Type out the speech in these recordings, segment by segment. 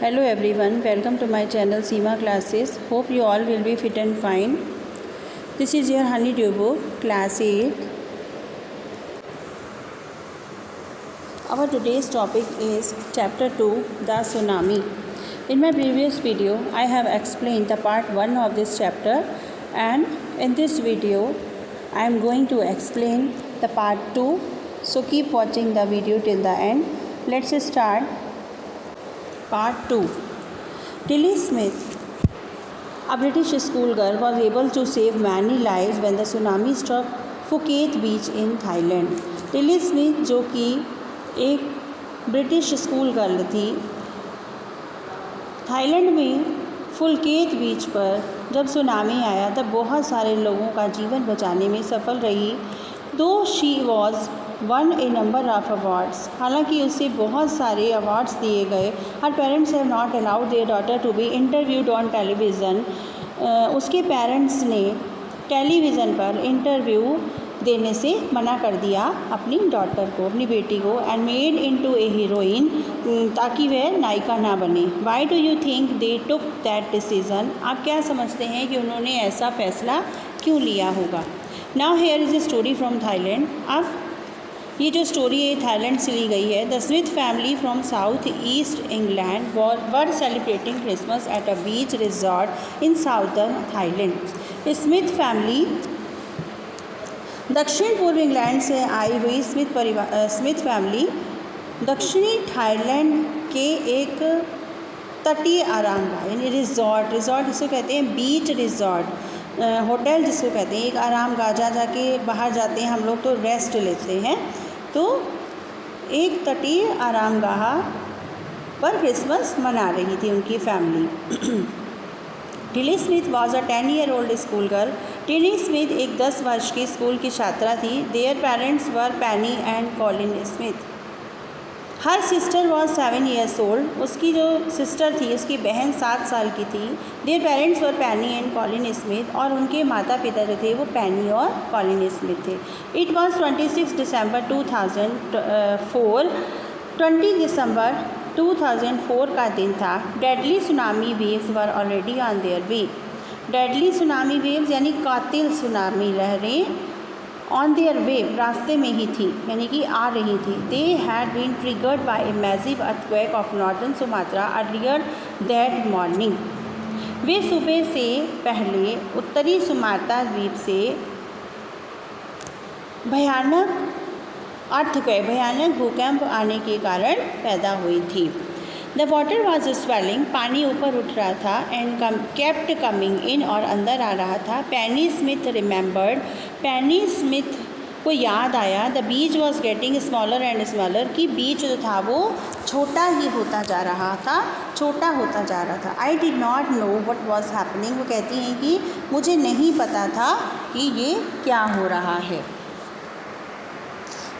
Hello everyone, welcome to my channel Seema Classes. Hope you all will be fit and fine. This is your Honey Dubo, Class 8. Our today's topic is Chapter 2, The Tsunami. In my previous video, I have explained the part 1 of this chapter, and in this video, I am going to explain the part 2. So keep watching the video till the end. Let's start. Part 2. Tilly Smith, a British schoolgirl, was able to save many lives when the tsunami struck Phuket Beach in Thailand. Tilly Smith, जो कि एक British school girl थी, Thailand में Phuket बीच पर जब tsunami आया तब बहुत सारे लोगों का जीवन बचाने में सफल रही. Though she was won a number of awards, हालांकि उसे बहुत सारे अवार्ड्स दिए गए. Her parents have not allowed their daughter to be interviewed on television. उसके पेरेंट्स ने टेलीविज़न पर इंटरव्यू देने से मना कर दिया अपनी डॉटर को, अपनी बेटी को. And made into A heroine, ताकि वह नायिका ना बने. Why do you think they took that decision? आप क्या समझते हैं कि उन्होंने ऐसा फ़ैसला क्यों लिया होगा? Now here is a story from Thailand. अब ये जो स्टोरी है थाईलैंड से ली गई है. The Smith family from south east England were celebrating Christmas at a beach resort in southern Thailand. Smith family दक्षिण पूर्व इंग्लैंड से आई हुई स्मिथ फैमिली दक्षिणी थाईलैंड के एक तटीय आरामगाह यानी रिजॉर्ट जिसको कहते हैं बीच रिजॉर्ट, होटल जिसको कहते हैं, एक आरामगाह जहाँ जाके बाहर जाते हैं हम लोग तो रेस्ट लेते हैं, तो एक तटीय आरामगाह पर क्रिसमस मना रही थी उनकी family. Tilly Smith was a 10-year-old school girl. Tilly Smith एक 10 वर्ष की स्कूल की छात्रा थी. देयर पेरेंट्स वर पैनी and Colin Smith. Her sister was 7 years old. उसकी जो सिस्टर थी, उसकी बहन 7 साल की थी. देयर पेरेंट्स वर पैनी एंड कॉलिन स्मिथ, और उनके माता पिता जो थे वो पैनी और कॉलिन स्मिथ थे. It was 26 December 2004. 20 दिसंबर 2004 का दिन था. Deadly tsunami waves were already on their way. Deadly tsunami waves यानी कातिल सुनामी लहरें ऑन देयर वे, रास्ते में ही थी, यानी कि आ रही थी. They had been triggered by a massive earthquake off northern Sumatra earlier that morning. वे सुबह से पहले उत्तरी सुमात्रा द्वीप से भयानक भूकंप आने के कारण पैदा हुई थी. द वाटर वॉज स्वेलिंग, पानी ऊपर उठ रहा था. एंड केप्ट कमिंग इन, और अंदर आ रहा था. पैनी स्मिथ रिमेंबर्ड, पैनी स्मिथ को याद आया. The beach was getting smaller and smaller, कि बीच जो था वो छोटा ही होता जा रहा था, छोटा होता जा रहा था. I did not know what was happening. वो कहती हैं कि मुझे नहीं पता था कि ये क्या हो रहा है.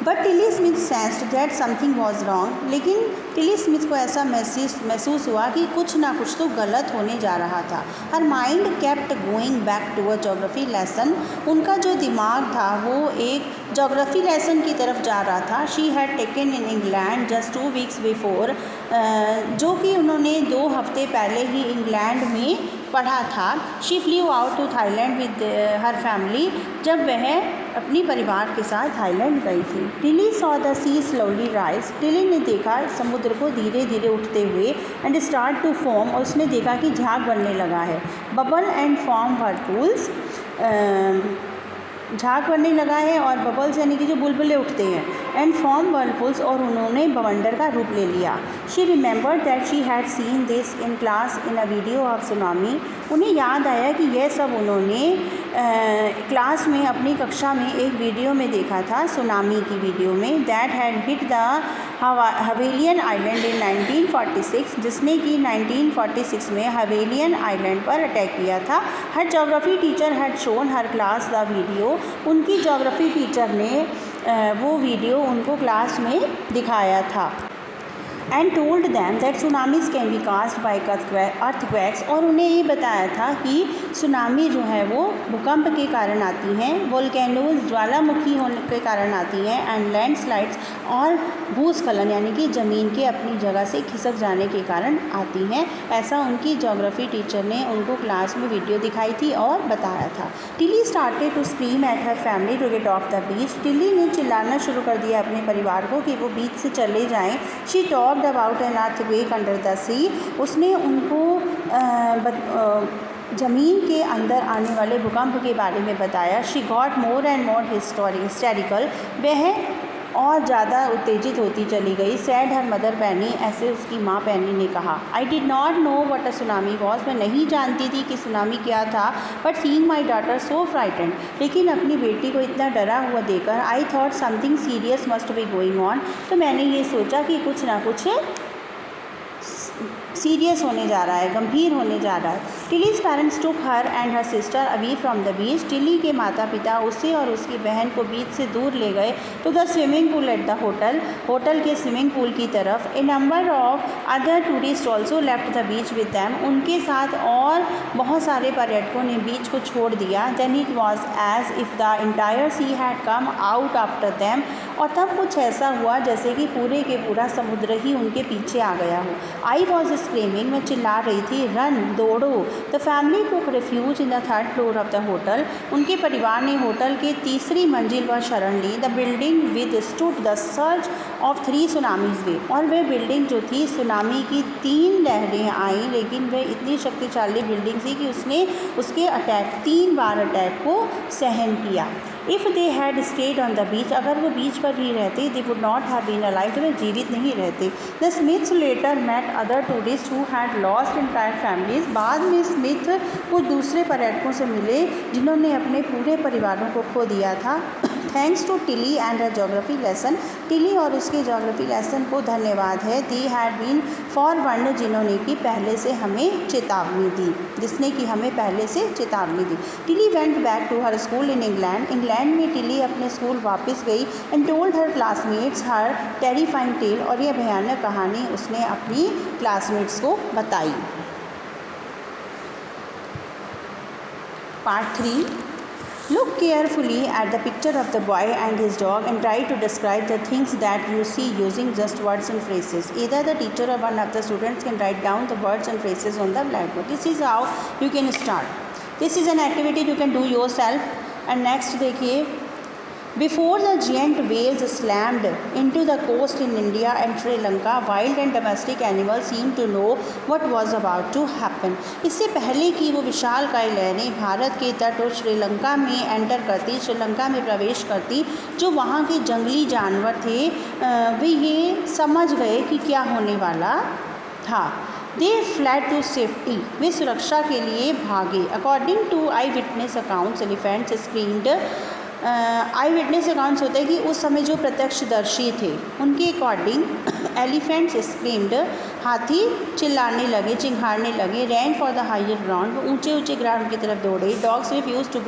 But Tilly Smith sensed that something was wrong. लेकिन टिली स्मिथ को ऐसा महसूस हुआ कि कुछ ना कुछ तो गलत होने जा रहा था. Her mind kept going back to a geography lesson. उनका जो दिमाग था वो एक जोग्राफी लेसन की तरफ जा रहा था. She had taken in England just 2 weeks before, जो कि उन्होंने 2 हफ्ते पहले ही इंग्लैंड में पढ़ा था. She flew out to Thailand with her family, जब वह अपनी परिवार के साथ थाईलैंड गई थी. Tilly saw the sea slowly rise. Tilly ने देखा समुद्र को धीरे धीरे उठते हुए. एंड स्टार्ट टू फॉर्म, और उसने देखा कि झाग बनने लगा है. बबल एंड फॉर्म व्हर्लपूल्स, झाग बनने लगा है और बबल्स यानी कि जो बुलबुले उठते हैं. एंड फॉर्म व्हर्लपूल्स, और उन्होंने बवंडर का रूप ले लिया. She remembered that she had seen this in class in a video of tsunami. उन्हें याद आया कि यह सब उन्होंने क्लास में, अपनी कक्षा में एक वीडियो में देखा था, सुनामी की वीडियो में. That had hit the Hawaiian island in 1946, जिसने कि 1946 में हवेलियन आइलैंड पर अटैक किया था. Her geography teacher had shown her class the video. उनकी जोग्राफी टीचर ने वो वीडियो उनको क्लास में दिखाया था. And told them that tsunamis can be caused by earthquakes, और उन्हें ये बताया था कि सुनामी जो है वो भूकंप के कारण आती हैं, वोल्केनोज ज्वालामुखी होने के कारण आती हैं, एंड लैंडस्लाइड्स और भूस्खलन यानी कि ज़मीन के अपनी जगह से खिसक जाने के कारण आती हैं। ऐसा उनकी ज्योग्राफी टीचर ने उनको क्लास में वीडियो दिखाई थी और बताया था। Tilly started to scream at her family to get off the beach. Tilly ने चिल्लाना शुरू कर दिया अपने परिवार को कि वो बीच से चले जाएं। She talked about an earthquake under the sea. उसने उनको ज़मीन के अंदर आने वाले भूकंप के बारे में बताया। She got more and more historical, वह और ज़्यादा उत्तेजित होती चली गई। सैड हर मदर पैनी, ऐसे उसकी माँ पैनी ने कहा। I did not know what a tsunami was, मैं नहीं जानती थी कि सुनामी क्या था। But seeing my daughter so frightened, लेकिन अपनी बेटी को इतना डरा हुआ देखकर I thought something serious must be going on, तो मैंने ये सोचा कि कुछ ना कुछ सीरियस होने जा रहा है, गंभीर होने जा रहा है। Tilly's parents took her and her sister away from the beach. Tilly के माता पिता उसे और उसकी बहन को बीच से दूर ले गए to the swimming pool at the hotel के स्विमिंग पूल की तरफ। A number of other tourist also left the beach with them, उनके साथ और बहुत सारे पर्यटकों ने बीच को छोड़ दिया। Then it was as if the entire sea had come out after them, और तब कुछ ऐसा हुआ जैसे कि पूरे के पूरा समुद्र ही उनके पीछे आ गया हो। आई वॉज स्क्रीमिंग, मैं चिल्ला रही थी, रन दौड़ो। The family took refuge in the third floor of the hotel, उनके परिवार ने होटल के तीसरी मंजिल पर शरण ली। The building withstood the surge of 3 tsunamis waves, और वह बिल्डिंग जो थी सुनामी की 3 लहरें आई, लेकिन वह इतनी शक्तिशाली बिल्डिंग थी कि उसने उसके 3 बार अटैक को सहन किया। If they had stayed on the beach, अगर वो बीच पर ही रहते they would not have been alive, तो वे जीवित नहीं रहते। The Smiths later met other tourists who had lost entire families, बाद में स्मिथ कुछ दूसरे पर्यटकों से मिले जिन्होंने अपने पूरे परिवारों को खो दिया था। Thanks to Tilly and her geography lesson, Tilly और उसके जोग्राफी लेसन को धन्यवाद है। दी हैड बीन फॉरवर्ड, जिन्होंने कि पहले से हमें चेतावनी दी, जिसने कि हमें पहले से चेतावनी दी। Tilly went back to her school in England में टिली अपने स्कूल वापस गई and told her classmates her terrifying tale, और यह भयानक कहानी उसने अपनी क्लासमेट्स को बताई। Part 3, look carefully at the picture of the boy and his dog and try to describe the things that you see using just words and phrases. Either the teacher or one of the students can write down the words and phrases on the blackboard. This is how you can start. This is an activity you can do yourself. And next देखिए, before the giant waves slammed into the coast in India and Sri Lanka, wild and domestic animals seemed to know what was about to happen. इससे पहले कि वो विशालकाय लहरें भारत के तट और श्रीलंका में एंटर करती, श्रीलंका में प्रवेश करती, जो वहाँ के जंगली जानवर थे वे ये समझ गए कि क्या होने वाला था। दे फ्लैड टू सेफ्टी, वे सुरक्षा के लिए भागे। According to eyewitness accounts, elephants screamed, eyewitness accounts होते हैं कि उस समय जो प्रत्यक्षदर्शी थे उनके अकॉर्डिंग एलिफेंट्स स्क्रीम्ड, हाथी चिल्लाने लगे, चिंघाड़ने लगे। Ran for the higher ground, वो ऊंचे ऊंचे ग्राउंड की तरफ दौड़े। Dogs refuse to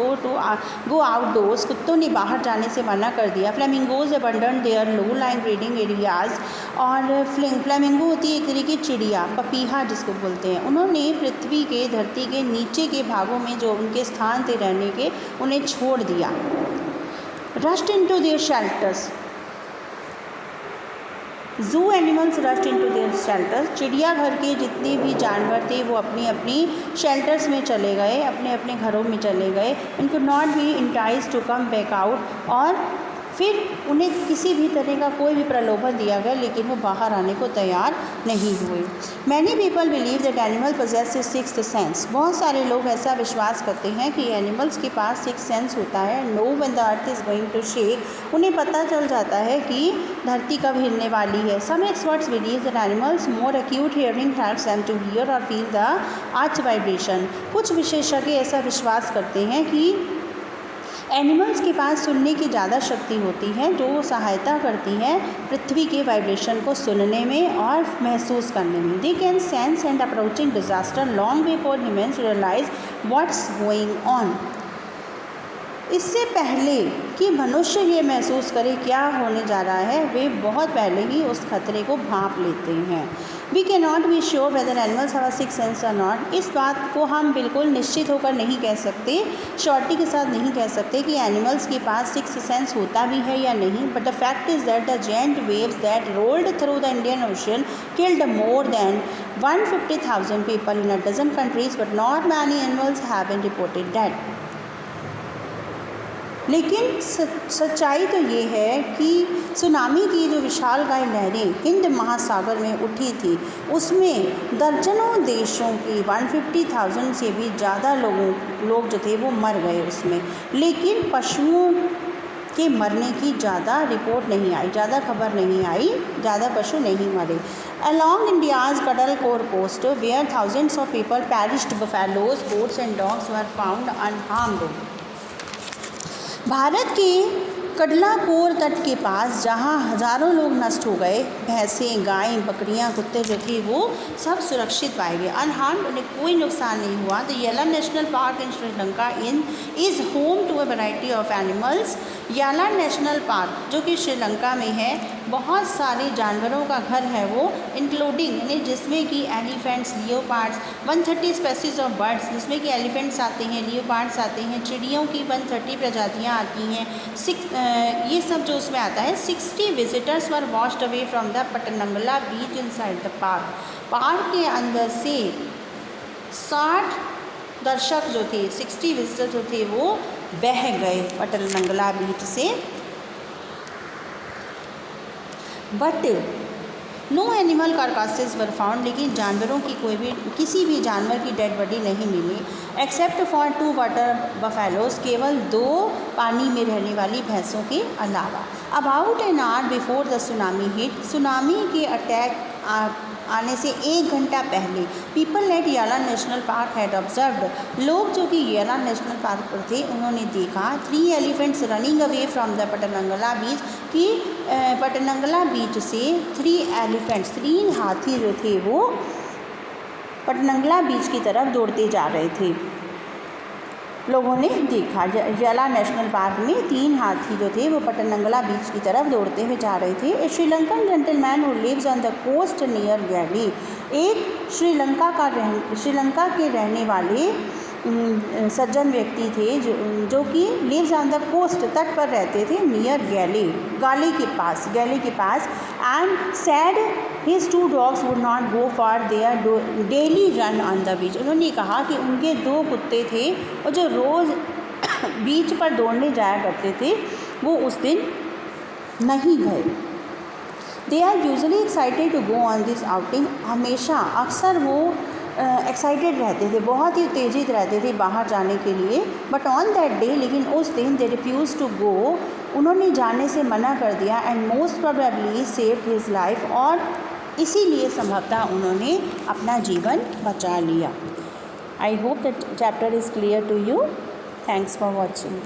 go outdoors, कुत्तों ने बाहर जाने से मना कर दिया। Flamingos abandon their low lying breeding areas, और फ्लेमिंगो होती है एक तरह की चिड़िया, पपीहा जिसको बोलते हैं, उन्होंने पृथ्वी के धरती के नीचे के भागों में जो उनके स्थान थे रहने के, उन्हें छोड़ दिया। रश्ड इनटू देयर शेल्टर्स, जू animals rushed into their shelters, चिड़ियाघर के जितने भी जानवर थे वो अपनी अपनी शेल्टर्स में चले गए, अपने अपने घरों में चले गए। इनको not be enticed to come back out, और फिर उन्हें किसी भी तरह का कोई भी प्रलोभन दिया गया लेकिन वो बाहर आने को तैयार नहीं हुए। Many people believe that animal possess sixth sense, बहुत सारे लोग ऐसा विश्वास करते हैं कि एनिमल्स के पास सिक्स्थ सेंस होता है। Know when the earth is going to shake, उन्हें पता चल जाता है कि धरती कब हिलने वाली है। Some experts believe that animals more acute hearing helps them to hear or feel the earth vibration, कुछ विशेषज्ञ ऐसा विश्वास करते हैं कि एनिमल्स के पास सुनने की ज़्यादा शक्ति होती है जो सहायता करती है पृथ्वी के वाइब्रेशन को सुनने में और महसूस करने में। They can sense and approaching disaster long before humans realise what's going on. इससे पहले कि मनुष्य ये महसूस करे क्या होने जा रहा है, वे बहुत पहले ही उस खतरे को भांप लेते हैं। We can not be sure whether animals have a six sense और नॉट। इस बात को हम बिल्कुल निश्चित होकर नहीं कह सकते, श्योरिटी के साथ नहीं कह सकते कि एनिमल्स के पास सिक्स सेंस होता भी है या नहीं, but the fact is that the giant waves that rolled through the Indian ocean killed more than 150,000 people in a dozen countries, but not many animals have been reported dead. लेकिन सच्चाई तो ये है कि सुनामी की जो विशालकाय लहरें हिंद महासागर में उठी थी, उसमें दर्जनों देशों की 150,000 से भी ज़्यादा लोग जो थे वो मर गए उसमें, लेकिन पशुओं के मरने की ज़्यादा रिपोर्ट नहीं आई, ज़्यादा खबर नहीं आई, ज़्यादा पशु नहीं मरे। Along India's Kadalkor coast, where thousands of people perished, buffaloes, goats and dogs were found unharmed. Bharat के कडलाकोर तट के पास जहाँ हज़ारों लोग नष्ट हो गए, भैंसें, गायें, बकरियाँ, कुत्ते जो थे वो सब सुरक्षित पाए गए, अनहार्म्ड, उन्हें कोई नुकसान नहीं हुआ। The Yala National Park in Sri Lanka is home to a variety of animals. Yala National Park जो कि श्रीलंका में है, बहुत सारे जानवरों का घर है वो, इंक्लूडिंग यानी जिसमें कि elephants, leopards, 130 species of birds, जिसमें कि एलिफेंट्स आते हैं, लियोपार्ड्स आते हैं, चिड़ियों की 130 प्रजातियाँ आती हैं, ये सब जो उसमें आता है। 60 visitors were washed away from the Patanangala beach inside the park. Park के अंदर से 60 दर्शक जो थे, 60 विजिटर जो थे वो बह गए पटनंगला बीच से। But no animal carcasses were found, लेकिन जानवरों की किसी भी जानवर की डेड बॉडी नहीं मिली, एक्सेप्ट फॉर 2 वाटर बफेलोज, केवल 2 पानी में रहने वाली भैंसों के अलावा। About an hour before the tsunami hit, tsunami के अटैक आने से 1 घंटा पहले, पीपल एट याला नेशनल पार्क हैड ऑब्जर्व्ड, लोग जो कि याला नेशनल पार्क पर थे उन्होंने देखा 3 elephants running away from the Patanangala beach, कि पटनंगला बीच से 3 एलिफेंट्स, 3 हाथी जो थे वो पटनंगला बीच की तरफ दौड़ते जा रहे थे। लोगों ने देखा याला नेशनल पार्क में 3 हाथी जो थे वो पटनंगला बीच की तरफ दौड़ते हुए जा रहे थे। A Sri Lankan gentleman who lives on the coast near Galle, एक श्रीलंका के रहने वाले सज्जन व्यक्ति थे जो कि लिव्स ऑन द कोस्ट, तट पर रहते थे, नियर गाली के पास, and said his 2 dogs would not go for their daily run on the beach. उन्होंने कहा कि उनके 2 कुत्ते थे और जो रोज़ बीच पर दौड़ने जाया करते थे वो उस दिन नहीं गए। They are usually excited to go on this outing, हमेशा अक्सर वो एक्साइटेड रहते थे, बहुत ही उत्तेजित रहते थे बाहर जाने के लिए। बट ऑन दैट डे, लेकिन उस दिन दे रिफ्यूज़ टू गो, उन्होंने जाने से मना कर दिया, and most probably saved his life, और इसीलिए संभवतः उन्होंने अपना जीवन बचा लिया। I hope that chapter is clear to you. Thanks for watching.